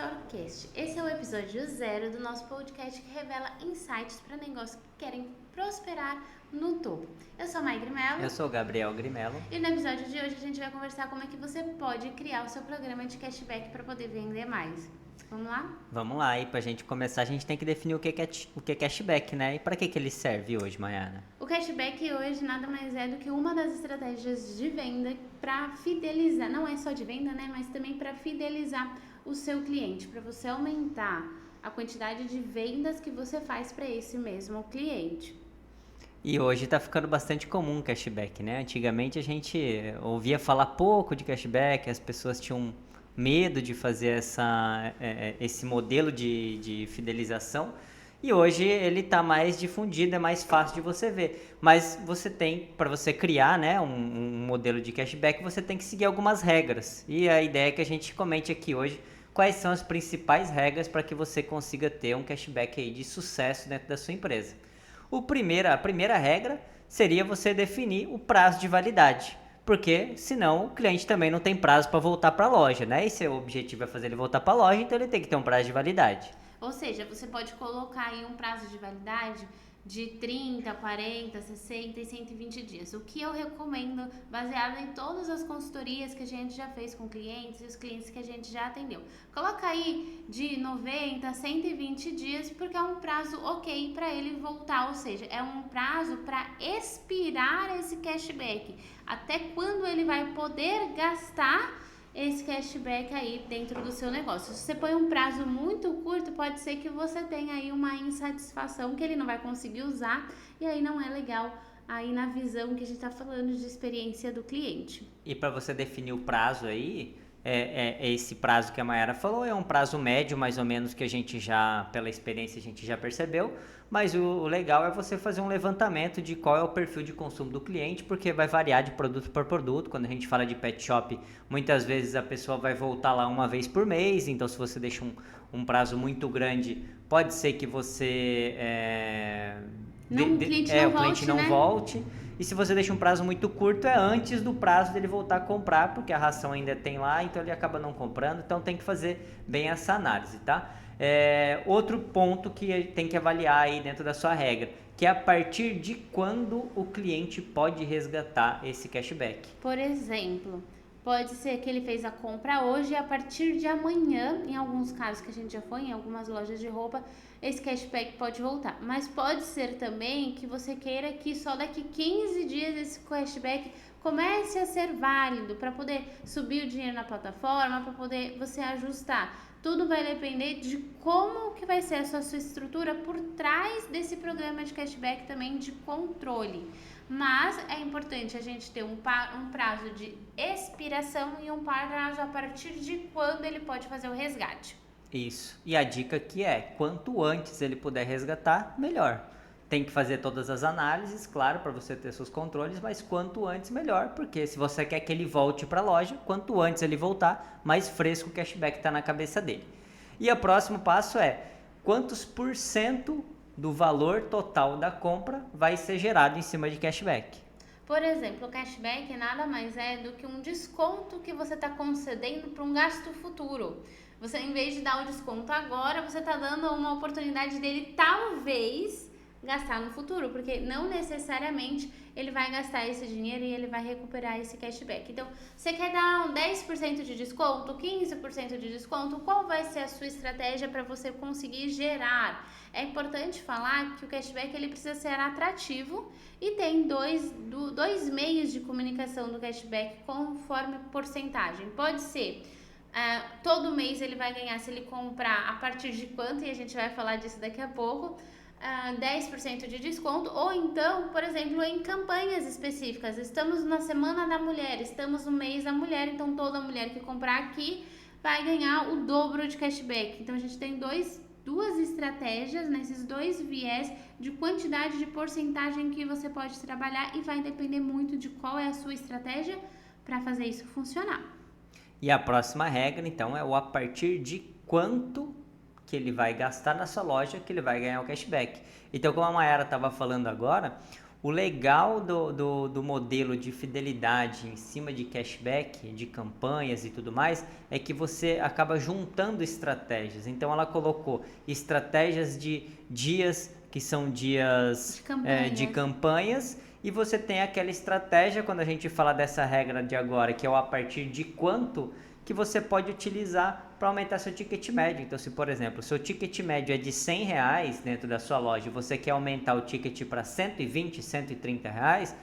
Orcast. Esse é o episódio 0 do nosso podcast que revela insights para negócios que querem prosperar no topo. Eu sou a Mai Grimello. Eu sou o Gabriel Grimello. E no episódio de hoje a gente vai conversar como é que você pode criar o seu programa de cashback para poder vender mais. Vamos lá? Vamos lá, e pra gente começar a gente tem que definir o que é cashback, né? E para que ele serve hoje, Maiana? O cashback hoje nada mais é do que uma das estratégias de venda para fidelizar, não é só de venda, né? Mas também para fidelizar o seu cliente, para você aumentar a quantidade de vendas que você faz para esse mesmo cliente. E hoje tá ficando bastante comum cashback, né? Antigamente a gente ouvia falar pouco de cashback, as pessoas tinham medo de fazer esse modelo de fidelização. E hoje ele está mais difundido, é mais fácil de você ver. Mas você tem, para você criar, né, um modelo de cashback, você tem que seguir algumas regras. E a ideia é que a gente comente aqui hoje quais são as principais regras para que você consiga ter um cashback aí de sucesso dentro da sua empresa. A primeira regra seria você definir o prazo de validade. Porque senão o cliente também não tem prazo para voltar para a loja, né? E seu objetivo é fazer ele voltar para a loja, então ele tem que ter um prazo de validade. Ou seja, você pode colocar aí um prazo de validade de 30, 40, 60 e 120 dias. O que eu recomendo, baseado em todas as consultorias que a gente já fez com clientes e os clientes que a gente já atendeu. Coloca aí de 90 a 120 dias, porque é um prazo ok para ele voltar, ou seja, é um prazo para expirar esse cashback. Até quando ele vai poder gastar esse cashback aí dentro do seu negócio. Se você põe um prazo muito curto, pode ser que você tenha aí uma insatisfação que ele não vai conseguir usar e aí não é legal aí na visão que a gente está falando de experiência do cliente. E para você definir o prazo aí, esse prazo que a Mayara falou, é um prazo médio mais ou menos que a gente já, pela experiência, a gente já percebeu, mas o legal é você fazer um levantamento de qual é o perfil de consumo do cliente, porque vai variar de produto por produto. Quando a gente fala de pet shop, muitas vezes a pessoa vai voltar lá uma vez por mês, então se você deixa um prazo muito grande, pode ser que você O cliente não volte. E se você deixa um prazo muito curto, é antes do prazo dele voltar a comprar, porque a ração ainda tem lá, então ele acaba não comprando. Então tem que fazer bem essa análise, tá? Outro ponto que tem que avaliar aí dentro da sua regra, que é a partir de quando o cliente pode resgatar esse cashback. Por exemplo, pode ser que ele fez a compra hoje e a partir de amanhã, em alguns casos que a gente já foi, em algumas lojas de roupa, esse cashback pode voltar. Mas pode ser também que você queira que só daqui 15 dias esse cashback comece a ser válido para poder subir o dinheiro na plataforma, para poder você ajustar. Tudo vai depender de como que vai ser a sua estrutura por trás desse programa de cashback também de controle. Mas é importante a gente ter um prazo de expiração e um prazo a partir de quando ele pode fazer o resgate. Isso. E a dica aqui é, quanto antes ele puder resgatar, melhor. Tem que fazer todas as análises, claro, para você ter seus controles, mas quanto antes, melhor, porque se você quer que ele volte para a loja, quanto antes ele voltar, mais fresco o cashback está na cabeça dele. E o próximo passo é, quantos por cento do valor total da compra vai ser gerado em cima de cashback? Por exemplo, o cashback nada mais é do que um desconto que você está concedendo para um gasto futuro. Você, em vez de dar o desconto agora, você está dando uma oportunidade dele talvez gastar no futuro, porque não necessariamente ele vai gastar esse dinheiro e ele vai recuperar esse cashback. Então, você quer dar um 10% de desconto, 15% de desconto? Qual vai ser a sua estratégia para você conseguir gerar? É importante falar que o cashback ele precisa ser atrativo e tem dois meios de comunicação do cashback conforme porcentagem. Pode ser todo mês ele vai ganhar se ele comprar a partir de quanto, e a gente vai falar disso daqui a pouco, 10% de desconto, ou então, por exemplo, em campanhas específicas. Estamos na Semana da Mulher, estamos no mês da mulher, então toda mulher que comprar aqui vai ganhar o dobro de cashback. Então a gente tem duas estratégias nesses dois viés de quantidade de porcentagem que você pode trabalhar e vai depender muito de qual é a sua estratégia para fazer isso funcionar. E a próxima regra, então, é o a partir de quanto que ele vai gastar na sua loja que ele vai ganhar o cashback. Então, como a Mayara estava falando agora, O legal do modelo de fidelidade em cima de cashback, de campanhas e tudo mais, é que você acaba juntando estratégias. Então ela colocou estratégias de dias que são dias de campanhas, e você tem aquela estratégia, quando a gente fala dessa regra de agora, que é o a partir de quanto que você pode utilizar para aumentar seu ticket médio. Então, se por exemplo, seu ticket médio é de R$100 dentro da sua loja e você quer aumentar o ticket para R$120, R$130,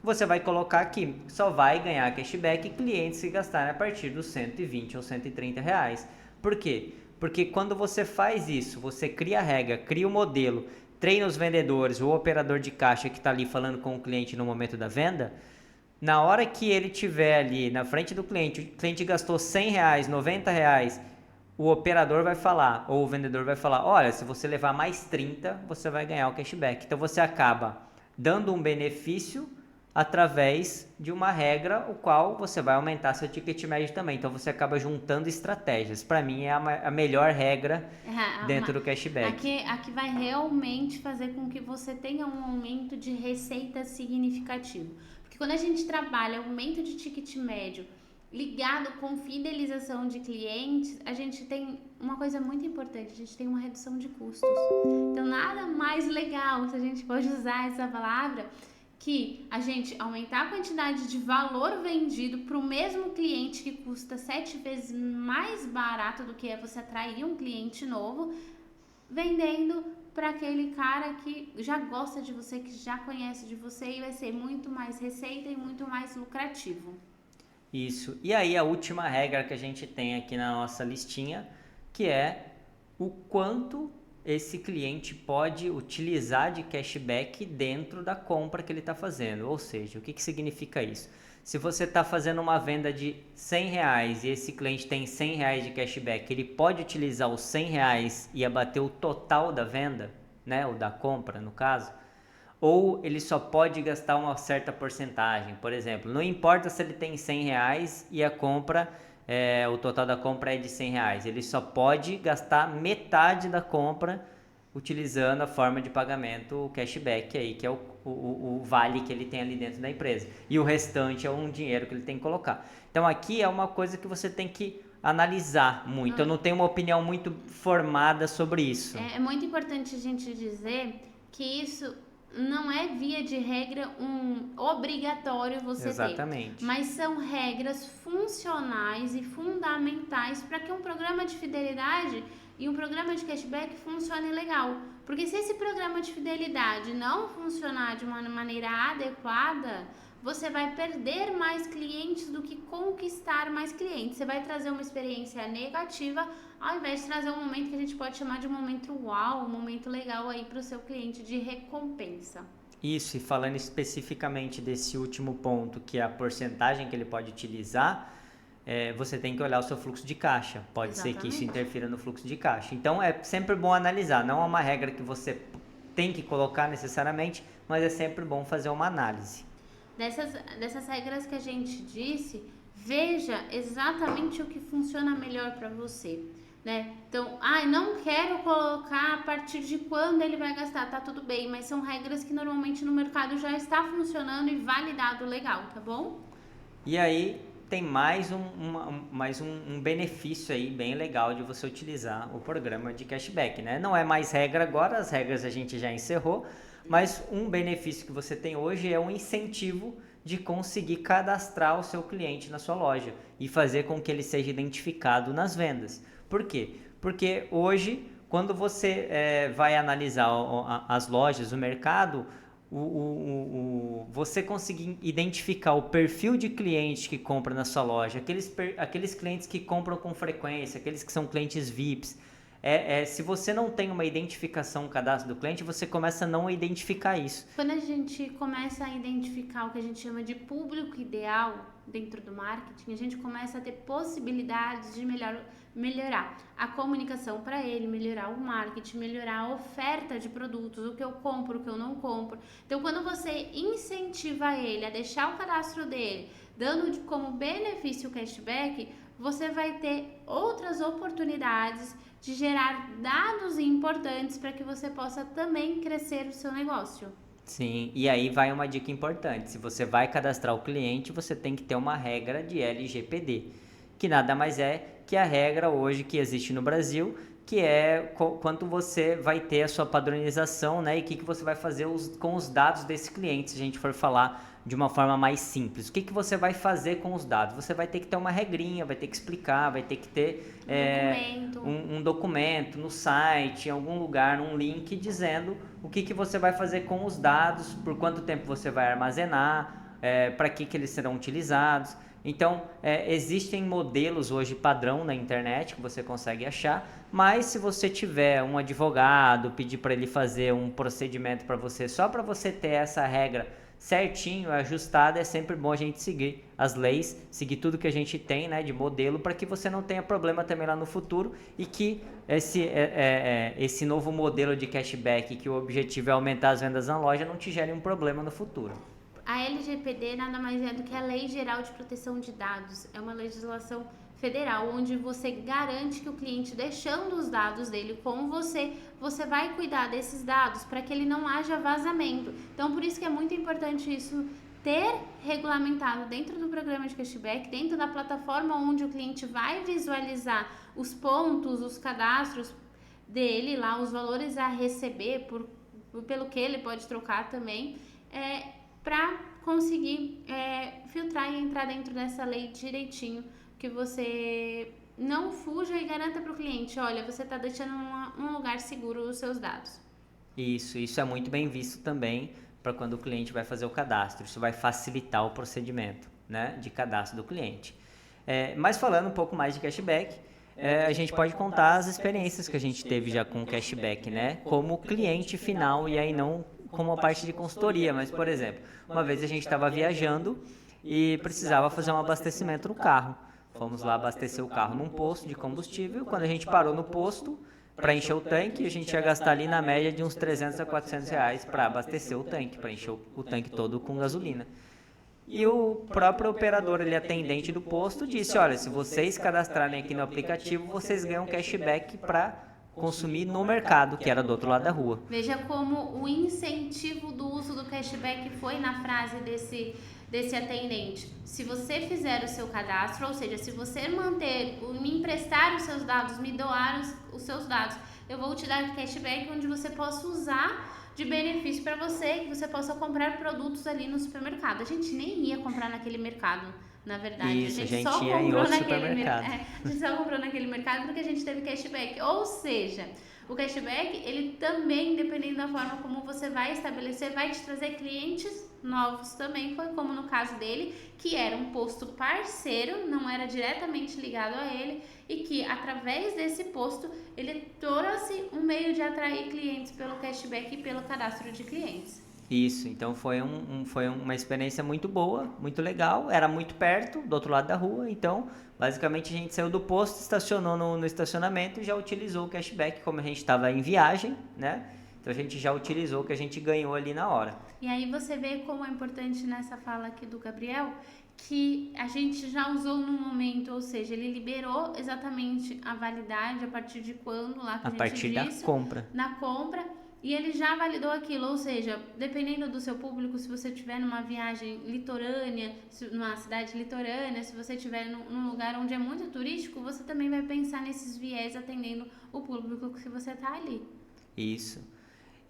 você vai colocar aqui, só vai ganhar cashback clientes que gastarem a partir dos R$120 ou R$130. Por quê? Porque quando você faz isso, você cria a regra, cria o modelo, treina os vendedores, o operador de caixa que está ali falando com o cliente no momento da venda. Na hora que ele estiver ali na frente do cliente, o cliente gastou R$100, R$90, o operador vai falar, ou o vendedor vai falar, olha, se você levar mais 30, você vai ganhar o cashback. Então você acaba dando um benefício através de uma regra, o qual você vai aumentar seu ticket médio também. Então você acaba juntando estratégias. Para mim é a melhor regra dentro do cashback. Aqui vai realmente fazer com que você tenha um aumento de receita significativo. Porque quando a gente trabalha aumento de ticket médio ligado com fidelização de clientes, a gente tem uma coisa muito importante, a gente tem uma redução de custos. Então nada mais legal, se a gente pode usar essa palavra, que a gente aumentar a quantidade de valor vendido para o mesmo cliente, que custa 7 vezes mais barato do que é você atrair um cliente novo, vendendo para aquele cara que já gosta de você, que já conhece de você, e vai ser muito mais receita e muito mais lucrativo. Isso. E aí a última regra que a gente tem aqui na nossa listinha, que é o quanto esse cliente pode utilizar de cashback dentro da compra que ele está fazendo. Ou seja, o que significa isso? Se você está fazendo uma venda de R$100 e esse cliente tem R$100 de cashback, ele pode utilizar os R$100 e abater o total da venda, né? Ou da compra, no caso. Ou ele só pode gastar uma certa porcentagem. Por exemplo, não importa se ele tem R$100 e a compra, o total da compra é de R$100. Ele só pode gastar metade da compra utilizando a forma de pagamento, o cashback aí, que é o vale que ele tem ali dentro da empresa. E o restante é um dinheiro que ele tem que colocar. Então aqui é uma coisa que você tem que analisar muito. Eu não tenho uma opinião muito formada sobre isso. É muito importante a gente dizer que isso não é via de regra um obrigatório você Exatamente. ter, mas são regras funcionais e fundamentais para que um programa de fidelidade e um programa de cashback funcione legal. Porque se esse programa de fidelidade não funcionar de uma maneira adequada, você vai perder mais clientes do que conquistar mais clientes. Você vai trazer uma experiência negativa ao invés de trazer um momento que a gente pode chamar de um momento uau, um momento legal aí para o seu cliente de recompensa. Isso, e falando especificamente desse último ponto, que é a porcentagem que ele pode utilizar, você tem que olhar o seu fluxo de caixa. Pode ser que isso interfira no fluxo de caixa. Então é sempre bom analisar, não é uma regra que você tem que colocar necessariamente, mas é sempre bom fazer uma análise. Dessas regras que a gente disse, veja exatamente o que funciona melhor para você, né? Então, não quero colocar a partir de quando ele vai gastar, tá tudo bem, mas são regras que normalmente no mercado já está funcionando e validado legal, tá bom? E aí tem mais um benefício aí bem legal de você utilizar o programa de cashback, né? Não é mais regra agora, as regras a gente já encerrou, mas um benefício que você tem hoje é um incentivo de conseguir cadastrar o seu cliente na sua loja e fazer com que ele seja identificado nas vendas. Por quê? Porque hoje, quando você vai analisar as lojas, o mercado, você conseguir identificar o perfil de cliente que compra na sua loja, aqueles clientes que compram com frequência, aqueles que são clientes VIPs, se você não tem uma identificação, um cadastro do cliente, você começa a não identificar isso. Quando a gente começa a identificar o que a gente chama de público ideal dentro do marketing, a gente começa a ter possibilidades de melhorar a comunicação para ele, melhorar o marketing, melhorar a oferta de produtos, o que eu compro, o que eu não compro. Então, quando você incentiva ele a deixar o cadastro dele, dando como benefício o cashback, você vai ter outras oportunidades de gerar dados importantes para que você possa também crescer o seu negócio. Sim, e aí vai uma dica importante. Se você vai cadastrar o cliente, você tem que ter uma regra de LGPD, que nada mais é que a regra hoje que existe no Brasil, que é quanto você vai ter a sua padronização, né? E o que você vai fazer com os dados desse cliente, se a gente for falar de uma forma mais simples. O que você vai fazer com os dados? Você vai ter que ter uma regrinha, vai ter que explicar, vai ter que ter um documento no site, em algum lugar, num link, dizendo o que você vai fazer com os dados, por quanto tempo você vai armazenar, para que eles serão utilizados. Então, existem modelos hoje padrão na internet que você consegue achar, mas se você tiver um advogado, pedir para ele fazer um procedimento para você, só para você ter essa regra certinho, ajustada, é sempre bom a gente seguir as leis, seguir tudo que a gente tem, né, de modelo, para que você não tenha problema também lá no futuro e que esse novo modelo de cashback, que o objetivo é aumentar as vendas na loja, não te gere um problema no futuro. A LGPD nada mais é do que a Lei Geral de Proteção de Dados. É uma legislação federal onde você garante que o cliente, deixando os dados dele com você, você vai cuidar desses dados para que ele não haja vazamento. Então, por isso que é muito importante isso ter regulamentado dentro do programa de cashback, dentro da plataforma onde o cliente vai visualizar os pontos, os cadastros dele lá, os valores a receber pelo que ele pode trocar também, para conseguir filtrar e entrar dentro dessa lei direitinho, que você não fuja e garanta para o cliente, olha, você está deixando um lugar seguro os seus dados. Isso é muito bem visto também para quando o cliente vai fazer o cadastro. Isso vai facilitar o procedimento, né, de cadastro do cliente. Mas falando um pouco mais de cashback, a gente pode contar as experiências que a gente teve já com o cashback, né, como cliente final, e aí não como a parte de consultoria, mas, por exemplo, uma vez a gente estava viajando e precisava fazer um abastecimento no carro. Fomos lá abastecer o carro num posto de combustível. Quando a gente parou no posto para encher o tanque, a gente ia gastar ali na média de uns 300 a 400 reais para abastecer o tanque, para encher o tanque todo com gasolina. E o próprio operador, ele atendente do posto, disse, olha, se vocês cadastrarem aqui no aplicativo, vocês ganham cashback para consumir no mercado, que era do outro lado da rua. Veja como o incentivo do uso do cashback foi na frase desse atendente. Se você fizer o seu cadastro, ou seja, se você me emprestar os seus dados, me doar os seus dados, eu vou te dar cashback onde você possa usar de benefício para você, que você possa comprar produtos ali no supermercado. A gente nem ia comprar naquele mercado, na verdade. Isso, a gente só ia em outro supermercado. A gente só comprou naquele mercado porque a gente teve cashback. Ou seja, o cashback, ele também, dependendo da forma como você vai estabelecer, vai te trazer clientes novos também. Foi como no caso dele, que era um posto parceiro, não era diretamente ligado a ele, e que através desse posto ele trouxe um meio de atrair clientes pelo cashback e pelo cadastro de clientes. Isso, então foi uma experiência muito boa, muito legal, era muito perto, do outro lado da rua, então basicamente a gente saiu do posto, estacionou no estacionamento e já utilizou o cashback, como a gente estava em viagem, né? Então a gente já utilizou o que a gente ganhou ali na hora. E aí você vê como é importante nessa fala aqui do Gabriel, que a gente já usou no momento, ou seja, ele liberou exatamente a validade a partir de quando lá que a gente partir disse, da compra. Na compra, e ele já validou aquilo, ou seja, dependendo do seu público, se você estiver numa viagem litorânea, numa cidade litorânea, se você estiver num lugar onde é muito turístico, você também vai pensar nesses viés atendendo o público que você está ali. Isso.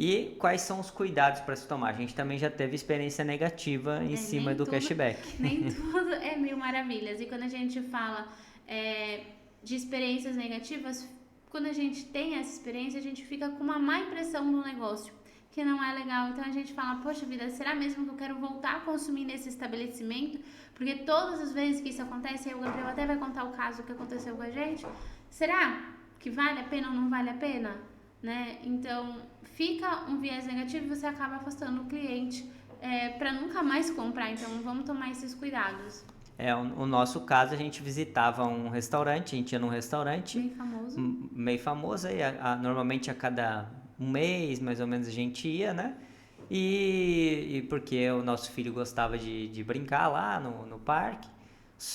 E quais são os cuidados para se tomar? A gente também já teve experiência negativa em cima do cashback. Nem tudo é mil maravilhas. E quando a gente fala de experiências negativas, quando a gente tem essa experiência, a gente fica com uma má impressão do negócio, que não é legal. Então a gente fala, poxa vida, será mesmo que eu quero voltar a consumir nesse estabelecimento? Porque todas as vezes que isso acontece, aí o Gabriel até vai contar o caso que aconteceu com a gente, será que vale a pena ou não vale a pena? Né? Então fica um viés negativo e você acaba afastando o cliente para nunca mais comprar. Então vamos tomar esses cuidados. O nosso caso, a gente visitava um restaurante, a gente ia num restaurante meio famoso aí, normalmente a cada um mês, mais ou menos, a gente ia, né? E porque o nosso filho gostava de brincar lá no parque.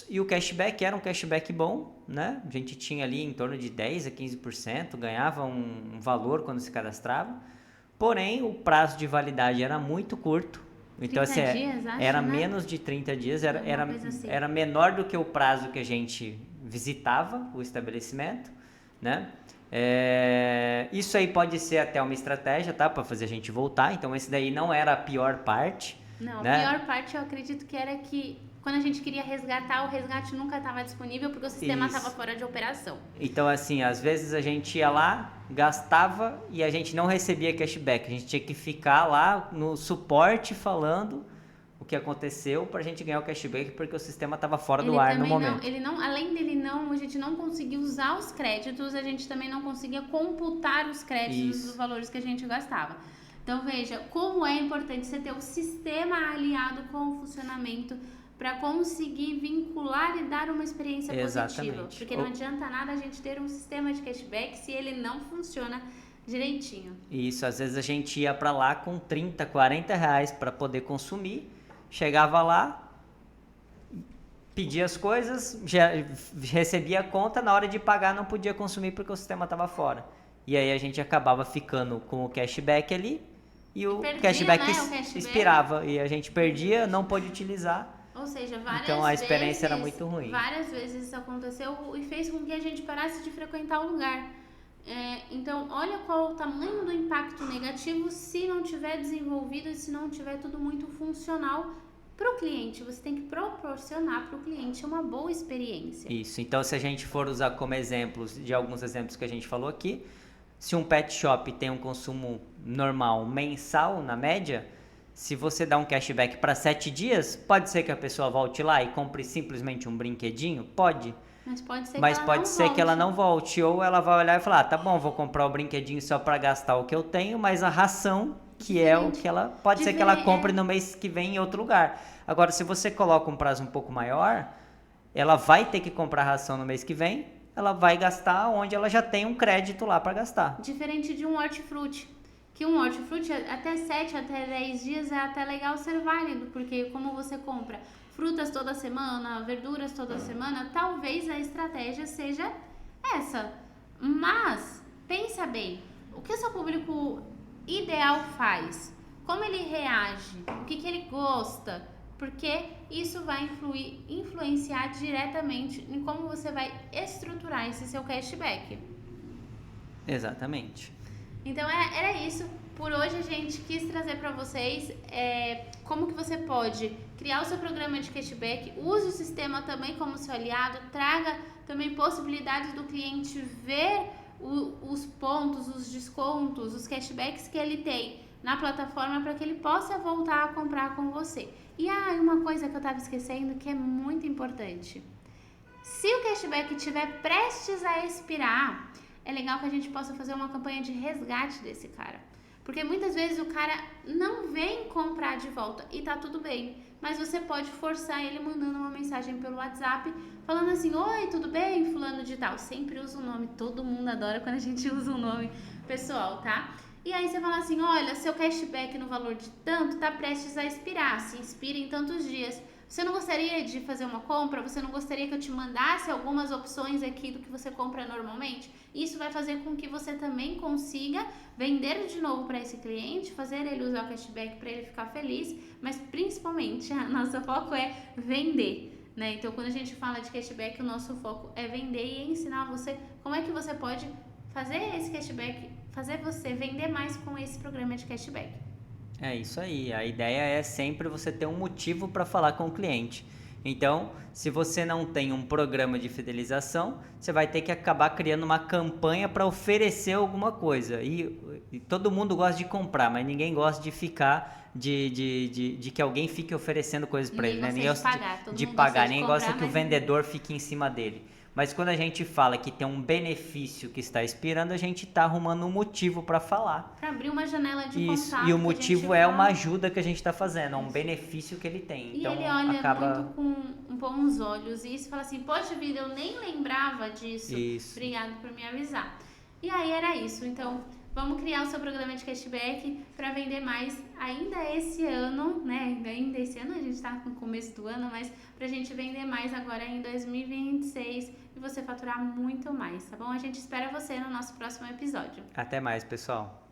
E o cashback era um cashback bom, né? A gente tinha ali em torno de 10% a 15%, ganhava um valor quando se cadastrava. porém o prazo de validade era muito curto. Então, 30 assim, dias, acho, era né? menos de 30 dias, era, Alguma coisa assim. era menor do que o prazo que a gente visitava o estabelecimento, né? Isso aí pode ser até uma estratégia, tá? Para fazer a gente voltar. Então, esse daí não era a pior parte, Não, a né? pior parte eu acredito que era que quando a gente queria resgatar, o resgate nunca estava disponível porque o sistema estava Isso. fora de operação. Então, assim, às vezes a gente ia lá, gastava e a gente não recebia cashback. A gente tinha que ficar lá no suporte falando o que aconteceu para a gente ganhar o cashback porque o sistema estava fora do ar no momento. Além dele não, a gente não conseguia usar os créditos, a gente também não conseguia computar os créditos Isso. dos valores que a gente gastava. Então veja como é importante você ter o sistema aliado com o funcionamento para conseguir vincular e dar uma experiência positiva. Exatamente. Porque não adianta nada a gente ter um sistema de cashback se ele não funciona direitinho. Isso, às vezes a gente ia para lá com 30, 40 reais para poder consumir, chegava lá, pedia as coisas, já recebia a conta, na hora de pagar não podia consumir porque o sistema estava fora. E aí a gente acabava ficando com o cashback ali e o cashback, né, o cashback expirava e a gente perdia, não pôde utilizar. Ou seja, várias Então a experiência vezes, era muito ruim. Várias vezes isso aconteceu e fez com que a gente parasse de frequentar o lugar. Então, olha qual o tamanho do impacto negativo se não tiver desenvolvido e se não tiver tudo muito funcional para o cliente. Você tem que proporcionar para o cliente uma boa experiência. Isso, então se a gente for usar como exemplos, de alguns exemplos que a gente falou aqui, se um pet shop tem um consumo normal mensal, na média, se você dá um cashback para 7 dias, pode ser que a pessoa volte lá e compre simplesmente um brinquedinho? Pode. Mas pode ser, que ela não volte. Ou ela vai olhar e falar, tá bom, vou comprar o brinquedinho só para gastar o que eu tenho, mas a ração, que é o que ela... Pode ser que ela compre no mês que vem em outro lugar. Agora, se você coloca um prazo um pouco maior, ela vai ter que comprar ração no mês que vem, ela vai gastar onde ela já tem um crédito lá para gastar. Diferente de um hortifruti. Que um hortifruti, até 7, até 10 dias é até legal ser válido, porque como você compra frutas toda semana, verduras toda semana, talvez a estratégia seja essa. Mas, pensa bem, o que o seu público ideal faz? Como ele reage? O que ele gosta? Porque isso vai influenciar diretamente em como você vai estruturar esse seu cashback. Exatamente. Então era isso. Por hoje a gente quis trazer para vocês como que você pode criar o seu programa de cashback, use o sistema também como seu aliado, traga também possibilidades do cliente ver os pontos, os descontos, os cashbacks que ele tem na plataforma para que ele possa voltar a comprar com você. E uma coisa que eu estava esquecendo que é muito importante. Se o cashback estiver prestes a expirar, é legal que a gente possa fazer uma campanha de resgate desse cara. Porque muitas vezes o cara não vem comprar de volta e tá tudo bem. Mas você pode forçar ele mandando uma mensagem pelo WhatsApp falando assim, oi, tudo bem, fulano de tal. Sempre usa o nome, todo mundo adora quando a gente usa o nome pessoal, tá? E aí você fala assim, olha, seu cashback no valor de tanto tá prestes a expirar, se expira em tantos dias. Você não gostaria de fazer uma compra? Você não gostaria que eu te mandasse algumas opções aqui do que você compra normalmente? Isso vai fazer com que você também consiga vender de novo para esse cliente, fazer ele usar o cashback para ele ficar feliz, mas principalmente a nosso foco é vender, né? Então, quando a gente fala de cashback, o nosso foco é vender e ensinar você como é que você pode fazer esse cashback, fazer você vender mais com esse programa de cashback. É isso aí, a ideia é sempre você ter um motivo para falar com o cliente. Então, se você não tem um programa de fidelização, você vai ter que acabar criando uma campanha para oferecer alguma coisa. E todo mundo gosta de comprar, mas ninguém gosta de ficar, de que alguém fique oferecendo coisas para ele, né? Ninguém gosta de pagar, ninguém gosta que o vendedor fique em cima dele. Mas quando a gente fala que tem um benefício que está expirando, a gente está arrumando um motivo para falar. Para abrir uma janela de isso, contato. E o motivo é uma ajuda que a gente está fazendo, é um benefício que ele tem. E então, ele olha muito com bons olhos e isso fala assim, poxa vida, eu nem lembrava disso. Isso. Obrigado por me avisar. E aí era isso, então vamos criar o seu programa de cashback para vender mais ainda esse ano, né? Ainda esse ano, a gente está no começo do ano, mas para a gente vender mais agora em 2026 e você faturar muito mais, tá bom? A gente espera você no nosso próximo episódio. Até mais, pessoal.